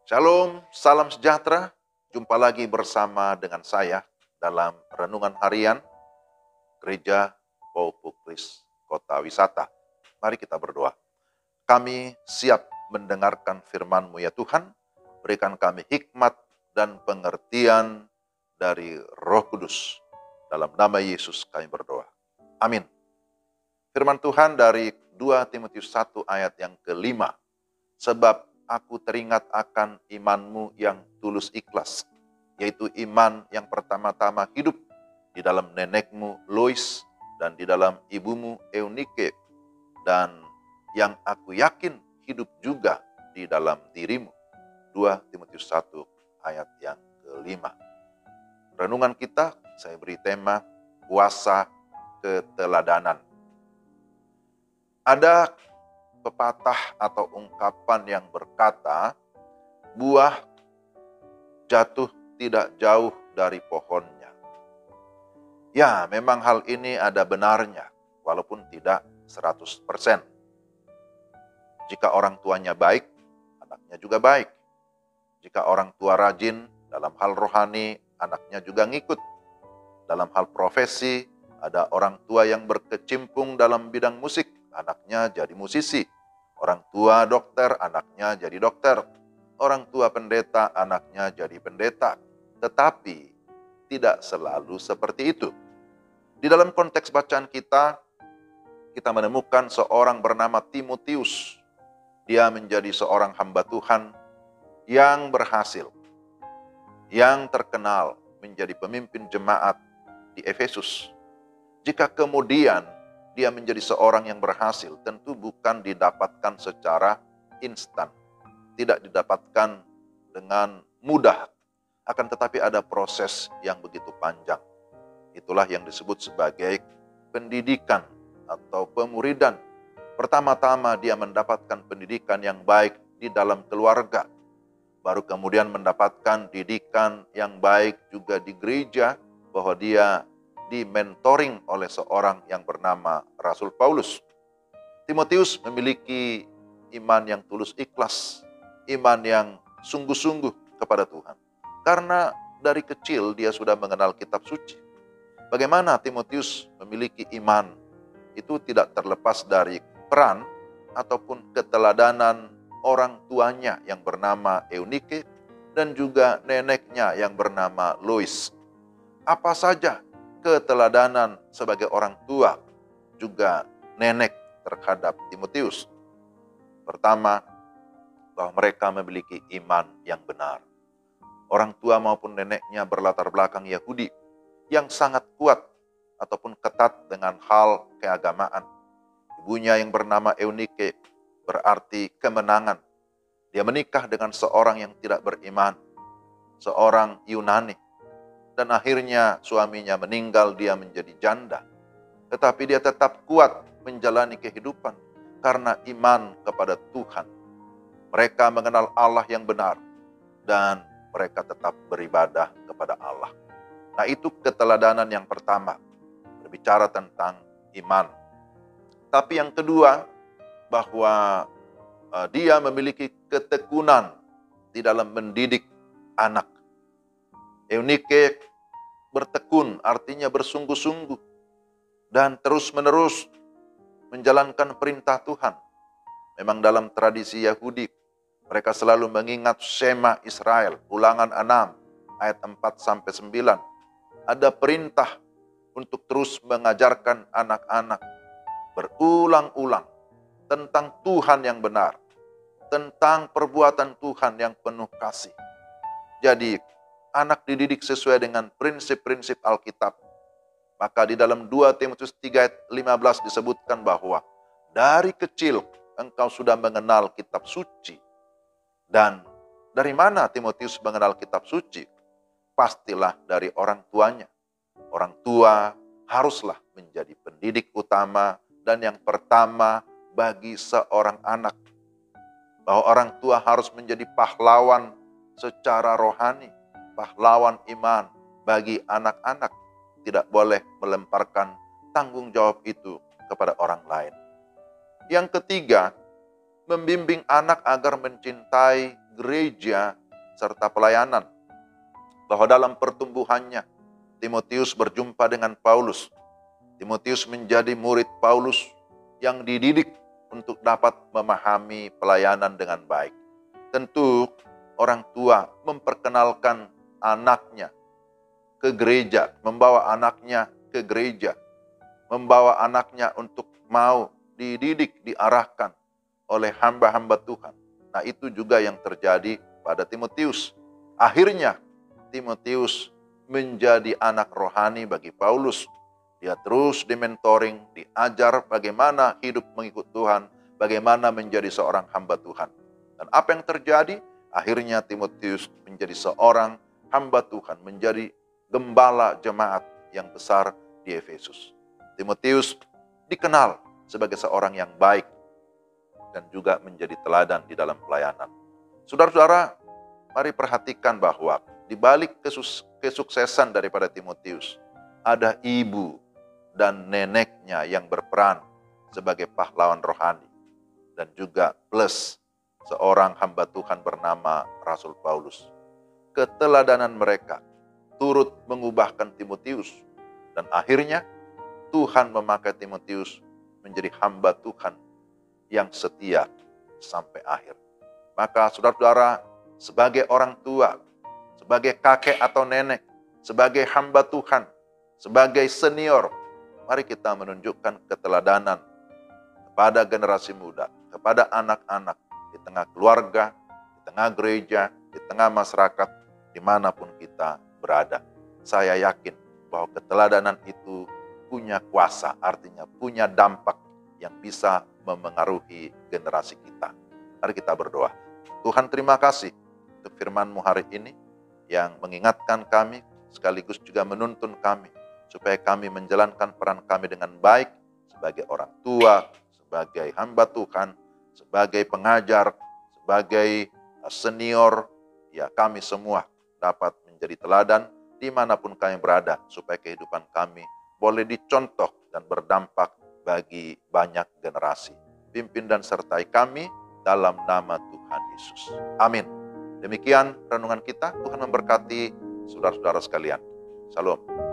Shalom, salam sejahtera. Jumpa lagi bersama dengan saya dalam Renungan Harian Gereja Paupuklis Kota Wisata. Mari kita berdoa. Kami siap mendengarkan firman-Mu ya Tuhan. Berikan kami hikmat dan pengertian dari Roh Kudus. Dalam nama Yesus kami berdoa. Amin. Firman Tuhan dari 2 Timotius 1 ayat yang kelima. Sebab aku teringat akan imanmu yang tulus ikhlas, yaitu iman yang pertama-tama hidup di dalam nenekmu Lois dan di dalam ibumu Eunike, dan yang aku yakin hidup juga di dalam dirimu. 2 Timotius 1 ayat yang kelima. Renungan kita saya beri tema kuasa keteladanan. Ada pepatah atau ungkapan yang berkata, buah jatuh tidak jauh dari pohonnya. Ya, memang hal ini ada benarnya, walaupun tidak 100%. Jika orang tuanya baik, anaknya juga baik. Jika orang tua rajin dalam hal rohani, anaknya juga ngikut. Dalam hal profesi, ada orang tua yang berkecimpung dalam bidang musik, anaknya jadi musisi. Orang tua dokter, anaknya jadi dokter. Orang tua pendeta, anaknya jadi pendeta. Tetapi tidak selalu seperti itu. Di dalam konteks bacaan kita menemukan seorang bernama Timotius. Dia menjadi seorang hamba Tuhan yang berhasil, yang terkenal menjadi pemimpin jemaat di Efesus. Jika kemudian dia menjadi seorang yang berhasil, tentu bukan didapatkan secara instan. Tidak didapatkan dengan mudah. Akan tetapi ada proses yang begitu panjang. Itulah yang disebut sebagai pendidikan atau pemuridan. Pertama-tama dia mendapatkan pendidikan yang baik di dalam keluarga. Baru kemudian mendapatkan didikan yang baik juga di gereja, bahwa dia di-mentoring oleh seorang yang bernama Rasul Paulus. Timotius memiliki iman yang tulus ikhlas, iman yang sungguh-sungguh kepada Tuhan. Karena dari kecil dia sudah mengenal kitab suci. Bagaimana Timotius memiliki iman? Itu tidak terlepas dari peran ataupun keteladanan orang tuanya yang bernama Eunike dan juga neneknya yang bernama Lois. Apa saja keteladanan sebagai orang tua juga nenek terhadap Timotius? Pertama, bahwa mereka memiliki iman yang benar. Orang tua maupun neneknya berlatar belakang Yahudi yang sangat kuat ataupun ketat dengan hal keagamaan. Ibunya yang bernama Eunike berarti kemenangan. Dia menikah dengan seorang yang tidak beriman, seorang Yunani. Dan akhirnya suaminya meninggal, dia menjadi janda. Tetapi dia tetap kuat menjalani kehidupan karena iman kepada Tuhan. Mereka mengenal Allah yang benar dan mereka tetap beribadah kepada Allah. Nah, itu keteladanan yang pertama, berbicara tentang iman. Tapi yang kedua, bahwa dia memiliki ketekunan di dalam mendidik anak. Eunike bertekun, artinya bersungguh-sungguh dan terus-menerus menjalankan perintah Tuhan. Memang dalam tradisi Yahudi, mereka selalu mengingat Shema Israel, Ulangan 6 ayat 4-9. Ada perintah untuk terus mengajarkan anak-anak berulang-ulang tentang Tuhan yang benar, tentang perbuatan Tuhan yang penuh kasih. Jadi, anak dididik sesuai dengan prinsip-prinsip Alkitab. Maka di dalam 2 Timotius 3 ayat 15 disebutkan bahwa dari kecil engkau sudah mengenal kitab suci. Dan dari mana Timotius mengenal kitab suci? Pastilah dari orang tuanya. Orang tua haruslah menjadi pendidik utama dan yang pertama bagi seorang anak. Bahwa orang tua harus menjadi pahlawan secara rohani, pahlawan iman bagi anak-anak. Tidak boleh melemparkan tanggung jawab itu kepada orang lain. Yang ketiga, membimbing anak agar mencintai gereja serta pelayanan. Bahwa dalam pertumbuhannya, Timotius berjumpa dengan Paulus. Timotius menjadi murid Paulus yang dididik untuk dapat memahami pelayanan dengan baik. Tentu orang tua memperkenalkan anaknya ke gereja, membawa anaknya ke gereja, membawa anaknya untuk mau dididik, diarahkan oleh hamba-hamba Tuhan. Nah, itu juga yang terjadi pada Timotius. Akhirnya Timotius menjadi anak rohani bagi Paulus. Dia terus dimentoring, diajar bagaimana hidup mengikut Tuhan, bagaimana menjadi seorang hamba Tuhan. Dan apa yang terjadi? Akhirnya Timotius menjadi seorang hamba Tuhan, menjadi gembala jemaat yang besar di Efesus. Timotius dikenal sebagai seorang yang baik dan juga menjadi teladan di dalam pelayanan. Saudara-saudara, mari perhatikan bahwa di balik kesuksesan daripada Timotius, ada ibu dan neneknya yang berperan sebagai pahlawan rohani. Dan juga plus seorang hamba Tuhan bernama Rasul Paulus. Keteladanan mereka turut mengubahkan Timotius. Dan akhirnya Tuhan memakai Timotius menjadi hamba Tuhan yang setia sampai akhir. Maka saudara-saudara, sebagai orang tua, sebagai kakek atau nenek, sebagai hamba Tuhan, sebagai senior, mari kita menunjukkan keteladanan kepada generasi muda, kepada anak-anak, di tengah keluarga, di tengah gereja, di tengah masyarakat, dimanapun kita berada. Saya yakin bahwa keteladanan itu punya kuasa, artinya punya dampak yang bisa memengaruhi generasi kita. Mari kita berdoa. Tuhan, terima kasih untuk firman-Mu hari ini yang mengingatkan kami, sekaligus juga menuntun kami, supaya kami menjalankan peran kami dengan baik sebagai orang tua, sebagai hamba Tuhan, sebagai pengajar, sebagai senior, ya kami semua dapat menjadi teladan dimanapun kami berada, supaya kehidupan kami boleh dicontoh dan berdampak bagi banyak generasi. Pimpin dan sertai kami dalam nama Tuhan Yesus. Amin. Demikian renungan kita. Tuhan memberkati saudara-saudara sekalian. Salam.